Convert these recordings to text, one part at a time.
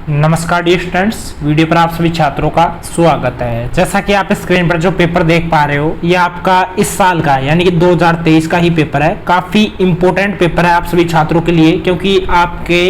नमस्कार dear students, video पर आप सभी छात्रों का स्वागत है। जैसा कि आप स्क्रीन पर जो पेपर देख पा रहे हो, ये आपका इस साल का यानी कि 2023 का ही पेपर है। काफ़ी इंपॉर्टेंट पेपर है आप सभी छात्रों के लिए, क्योंकि आपके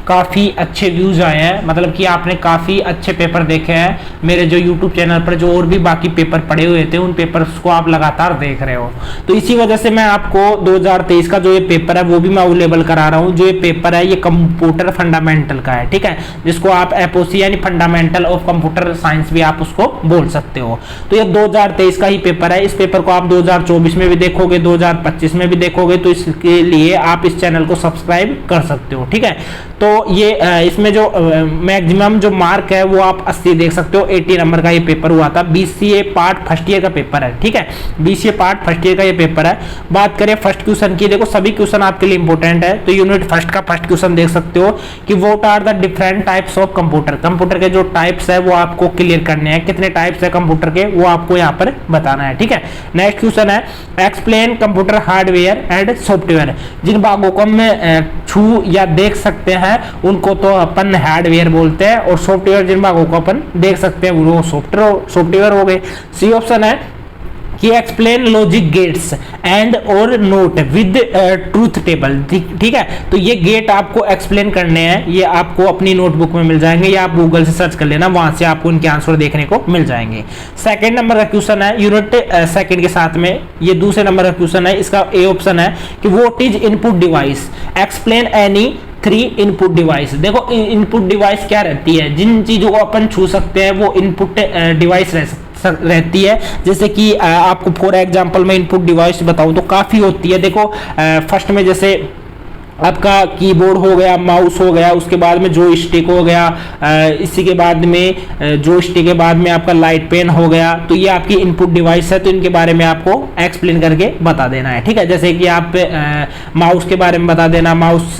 काफ़ी अच्छे व्यूज आए हैं, मतलब कि आपने काफ़ी अच्छे पेपर देखे हैं। मेरे जो यूट्यूब चैनल पर जो और भी बाकी पेपर पड़े हुए थे, उन पेपर्स को आप लगातार देख रहे हो, तो इसी वजह से मैं आपको 2023 का जो ये पेपर है वो भी मैं अवेलेबल करा रहा हूँ। जो ये पेपर है ये कंप्यूटर फंडामेंटल का है, ठीक है, जिसको आप एपओसी यानी फंडामेंटल ऑफ कंप्यूटर साइंस भी आप उसको बोल सकते हो। तो ये 2023 का ही पेपर है। इस पेपर को आप 2024 में भी देखोगे, 2025 में भी देखोगे, तो इसके लिए आप इस चैनल को सब्सक्राइब कर सकते हो, ठीक है। तो ये इसमें जो मैक्सिमम जो मार्क है वो आप 80 देख सकते हो। 80 नंबर का ये पेपर हुआ था। बीसीए पार्ट फर्स्ट ईयर का पेपर है, ठीक है, बीसीए पार्ट फर्स्ट ईयर का ये पेपर है। बात करें फर्स्ट क्वेश्चन की, देखो सभी क्वेश्चन आपके लिए इंपॉर्टेंट है। तो यूनिट फर्स्ट का फर्स्ट क्वेश्चन देख सकते हो कि what are the different types of computer. Computer के जो टाइप्स है वो आपको क्लियर करने हैं। कितने टाइप्स है कंप्यूटर के वो आपको यहाँ पर बताना है, ठीक है। नेक्स्ट क्वेश्चन है explain computer hardware and software. जिन भागों को हम छू या देख सकते हैं उनको तो अपन हार्डवेयर बोलते हैं, और सॉफ्टवेयर जिन भागों को अपन देख सकते हैं वो सॉफ्टवेयर हो गए। सी ऑप्शन है कि एक्सप्लेन लॉजिक गेट्स एंड और नोट विद ट्रूथ टेबल, ठीक है। तो ये गेट आपको एक्सप्लेन करने हैं, ये आपको अपनी नोटबुक में मिल जाएंगे या आप गूगल से सर्च कर लेना, वहां से आपको इनके आंसर देखने को मिल जाएंगे। सेकंड नंबर का क्वेश्चन है यूनिट सेकंड के साथ में, ये दूसरे नंबर का क्वेश्चन है। इसका ए ऑप्शन है कि what is input device, explain any 3 input device. देखो इनपुट डिवाइस क्या रहती है, जिन चीजों को अपन छू सकते हैं वो इनपुट डिवाइस रहती है। जैसे कि आपको फॉर एग्जांपल मैं इनपुट डिवाइस बताऊं तो काफी होती है। देखो फर्स्ट में जैसे आपका कीबोर्ड हो गया, माउस हो गया, उसके बाद में जो स्टिक हो गया, इसी के बाद में जो स्टिक के बाद में आपका लाइट पेन हो गया। तो ये आपकी इनपुट डिवाइस है, तो इनके बारे में आपको एक्सप्लेन करके बता देना है, ठीक है। जैसे कि आप माउस के बारे में बता देना, माउस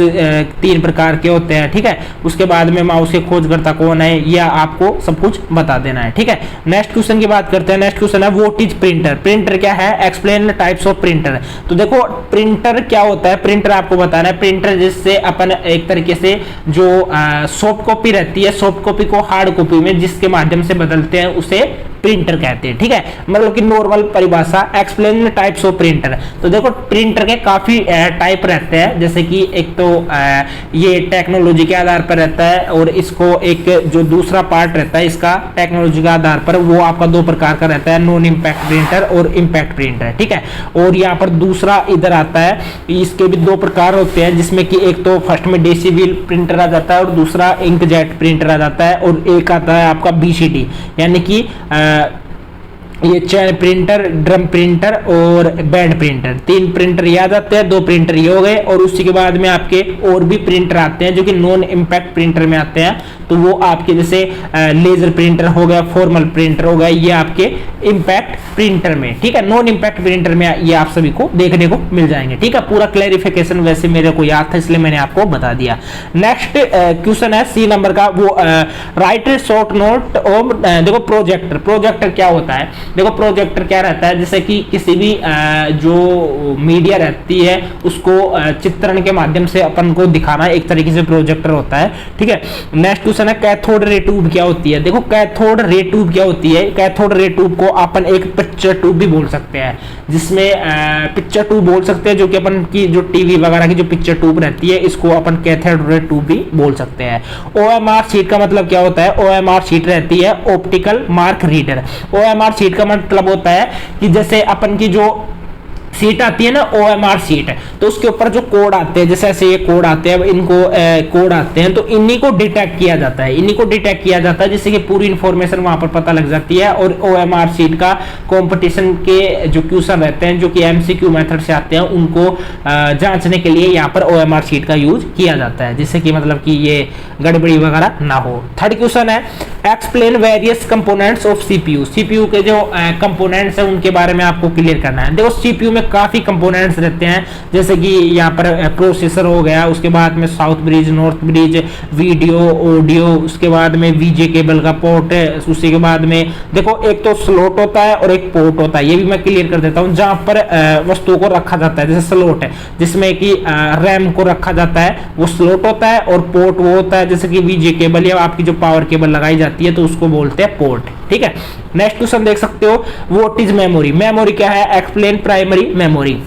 3 प्रकार के होते हैं, ठीक है। उसके बाद में माउस के खोजकर्ता कौन है, यह आपको सब कुछ बता देना है, ठीक है। नेक्स्ट क्वेश्चन की बात करते हैं। नेक्स्ट क्वेश्चन है व्हाट इज प्रिंटर। प्रिंटर क्या है, एक्सप्लेन टाइप्स ऑफ प्रिंटर। तो देखो प्रिंटर क्या होता है, प्रिंटर आपको बताना है। प्रिंटर जिससे अपन एक तरीके से जो सॉफ्ट कॉपी रहती है, सॉफ्ट कॉपी को हार्ड कॉपी में जिसके माध्यम से बदलते हैं उसे प्रिंटर कहते हैं, ठीक है। मतलब कि नॉर्मल परिभाषा। Explain types of printer. तो देखो प्रिंटर के काफी टाइप रहते हैं, जैसे कि एक तो ये टेक्नोलॉजी के आधार पर रहता है, और इसको एक जो दूसरा पार्ट रहता है इसका टेक्नोलॉजी के आधार पर, वो आपका 2 प्रकार का रहता है, नॉन इम्पैक्ट प्रिंटर और इम्पैक्ट प्रिंटर, ठीक है। और यहाँ पर दूसरा इधर आता है, इसके भी 2 प्रकार होते हैं, जिसमें कि एक तो फर्स्ट में डेसी व्हील प्रिंटर आ जाता है और दूसरा इंकजेट प्रिंटर आ जाता है, और एक आता है आपका बीसीडी यानी कि ये चैन प्रिंटर, ड्रम प्रिंटर और बैंड प्रिंटर। 3 प्रिंटर ये आ जाते हैं, 2 प्रिंटर ये हो गए, और उसी के बाद में आपके और भी प्रिंटर आते हैं जो कि नॉन इम्पैक्ट प्रिंटर में आते हैं। तो वो आपके जैसे लेजर प्रिंटर हो गया, फॉर्मल प्रिंटर हो गया, ये आपके इम्पैक्ट प्रिंटर में, ठीक है। नॉन इम्पैक्ट प्रिंटर में ये आप सभी को देखने को मिल जाएंगे, ठीक है। पूरा क्लैरिफिकेशन वैसे मेरे को याद था इसलिए मैंने आपको बता दिया। नेक्स्ट क्वेश्चन है सी नंबर का, वो राइट शॉर्ट नोट ऑफ। देखो प्रोजेक्टर, प्रोजेक्टर क्या होता है। देखो प्रोजेक्टर क्या रहता है, जैसे कि किसी भी जो मीडिया रहती है उसको चित्रण के माध्यम से अपन को दिखाना एक तरीके से प्रोजेक्टर होता है, ठीक है। नेक्स्ट क्वेश्चन है कैथोड रे ट्यूब क्या होती है। देखो कैथोड रे ट्यूब क्या होती है। कैथोड रे ट्यूब को अपन एक पिक्चर ट्यूब भी बोल सकते हैं, जिसमें पिक्चर ट्यूब बोल सकते हैं, जो कि अपन की जो टीवी वगैरह की जो पिक्चर ट्यूब रहती है इसको अपन कैथोड रे ट्यूब भी बोल सकते हैं। ओएमआर शीट का मतलब क्या होता है। ओएमआर शीट रहती है optical mark reader. OMR sheet का मतलब होता है कि जैसे अपन की जो सीट आती है ना, ओएमआर सीट, तो उसके ऊपर जो कोड आते हैं, जैसे ऐसे ये कोड आते हैं, इनको कोड आते हैं, तो इन्हीं को डिटेक्ट किया जाता है, इन्हीं को डिटेक्ट किया जाता है, जिससे कि पूरी इंफॉर्मेशन वहां पर पता लग जाती है। और ओएमआर सीट का कंपटीशन के जो क्वेश्चन रहते हैं, जो कि एमसीक्यू मेथड से आते हैं, उनको जांचने के लिए यहाँ पर ओएमआर सीट का यूज किया जाता है, जिससे कि मतलब कि ये गड़बड़ी वगैरह ना हो। थर्ड क्वेश्चन है explain various components of CPU, CPU के जो कंपोनेंट्स हैं उनके बारे में आपको क्लियर करना है। देखो सीपीयू में काफी कंपोनेंट्स रहते हैं, जैसे कि यहाँ पर प्रोसेसर हो गया, उसके बाद में south bridge, north bridge, video, audio, उसके बाद में वीजे केबल का पोर्ट है, उसी के बाद में देखो एक तो स्लॉट होता है और एक पोर्ट होता है, ये भी मैं क्लियर कर देता हूँ। जहां पर वस्तुओं को रखा जाता है, जैसे स्लॉट है जिसमें कि रैम को रखा जाता है, वो स्लॉट होता है, और पोर्ट वो होता है जैसे कि वीजे केबल या आपकी जो पावर केबल लगाई जाती है तो उसको बोलते हैं पोर्ट। ठीक है, नेक्स्ट क्वेश्चन देख सकते हो, व्हाट इज मेमोरी, मेमोरी क्या है, एक्सप्लेन प्राइमरी मेमोरी।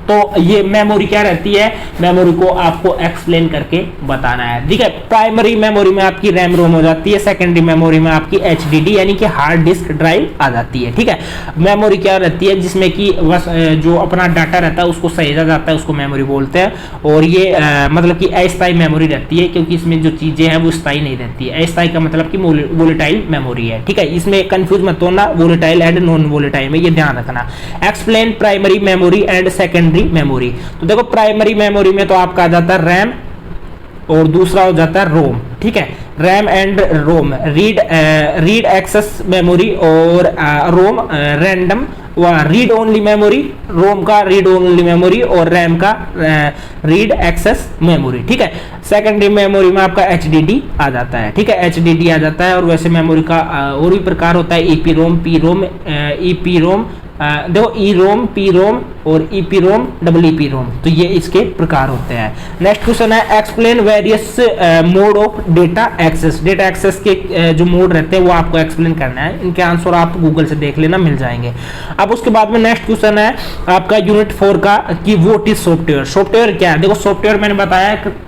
तो ये मेमोरी क्या रहती है, मेमोरी को आपको एक्सप्लेन करके बताना है। ठीक है, प्राइमरी मेमोरी में आपकी रैम रोम हो जाती है, सेकेंडरी मेमोरी में आपकी एचडीडी यानी कि हार्ड डिस्क ड्राइव आ जाती है। ठीक है, मेमोरी क्या रहती है, जिसमें कि जो अपना डाटा रहता है उसको सहेजा जाता है, उसको मेमोरी बोलते हैं। और ये मतलब कि अस्थायी मेमोरी रहती है, क्योंकि इसमें जो चीजें हैं वो स्थायी नहीं रहती है। अस्थायी का मतलब कि वोलेटाइल मेमोरी है। ठीक है, इसमें कंफ्यूज मत होना वोलेटाइल एंड नॉन वोलेटाइल में, ये ध्यान रखना। Explain primary memory and secondary memory. तो देखो प्राइमरी मेमोरी में तो आपका आ जाता है रैम और दूसरा हो जाता है रोम। ठीक है, RAM and ROM, read access memory और ROM random read only memory, ROM का रीड ओनली मेमोरी और रैम का रीड एक्सेस मेमोरी। ठीक है, सेकेंडरी मेमोरी में आपका एचडीडी आ जाता है। ठीक है, एचडीडी आ जाता है। और वैसे मेमोरी का और भी प्रकार होता है, EP ROM, P ROM, EP ROM, देखो ई रोम, पी रोम और EP ROM, double EP ROM, तो ये इसके प्रकार होते हैं। नेक्स्ट क्वेश्चन है, explain various mode of data access, data access के जो मोड रहते हैं वो आपको एक्सप्लेन करना है। इनके आंसर आप गूगल से देख लेना, मिल जाएंगे। अब उसके बाद में नेक्स्ट क्वेश्चन है आपका यूनिट 4 का कि व्हाट इज सॉफ्टवेयर, सॉफ्टवेयर क्या है। देखो सॉफ्टवेयर मैंने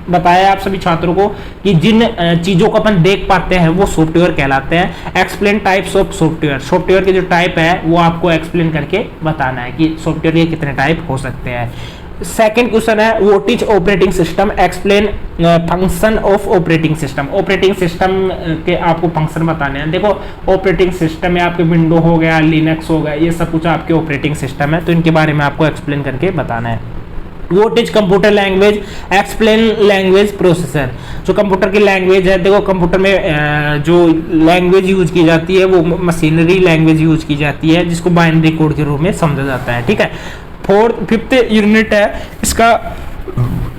बताया आप सभी छात्रों को कि जिन चीजों को अपन देख पाते हैं वो सॉफ्टवेयर कहलाते हैं। Explain types of software, software के जो टाइप है वो आपको एक्सप्लेन करके बताना है कि सॉफ्टवेयर के कितने टाइप हो सकते हैं। सेकेंड क्वेश्चन है what is operating system, explain function of operating system, operating system के आपको फंक्शन बताने हैं। देखो ऑपरेटिंग सिस्टम में आपके विंडो हो गया, लिनक्स हो गया, ये सब कुछ आपके ऑपरेटिंग सिस्टम है, तो इनके बारे में आपको एक्सप्लेन करके बताना है। What is computer language, explain language processor, जो कंप्यूटर की लैंग्वेज है। देखो कंप्यूटर में जो लैंग्वेज यूज की जाती है वो मशीनरी लैंग्वेज यूज की जाती है, जिसको बाइनरी कोड के रूप में समझा जाता है। ठीक है, फिफ्थ यूनिट है इसका,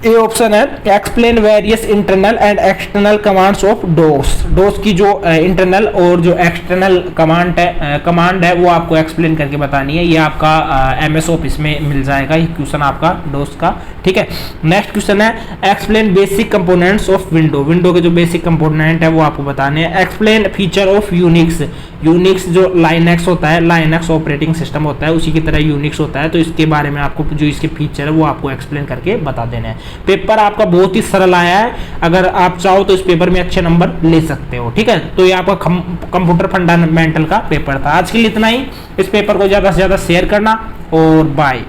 ए ऑप्शन है explain various internal and external commands of DOS, DOS की जो इंटरनल और जो एक्सटर्नल कमांड है वो आपको एक्सप्लेन करके बतानी है। ये आपका एमएस ऑफिस में मिल जाएगा ये क्वेश्चन आपका डोस का। ठीक है, नेक्स्ट क्वेश्चन है explain basic components of window, window के जो बेसिक कंपोनेंट है वो आपको बताने हैं। Explain feature of Unix, Unix जो लाइनक्स होता है, लाइनक्स ऑपरेटिंग सिस्टम होता है, उसी की तरह यूनिक्स होता है, तो इसके बारे में आपको जो इसके फीचर है वो आपको एक्सप्लेन करके बता देना है। पेपर आपका बहुत ही सरल आया है, अगर आप चाहो तो इस पेपर में अच्छे नंबर ले सकते हो। ठीक है, तो ये आपका कंप्यूटर फंडामेंटल का पेपर था। आज के लिए इतना ही, इस पेपर को ज़्यादा से ज़्यादा शेयर करना और बाय।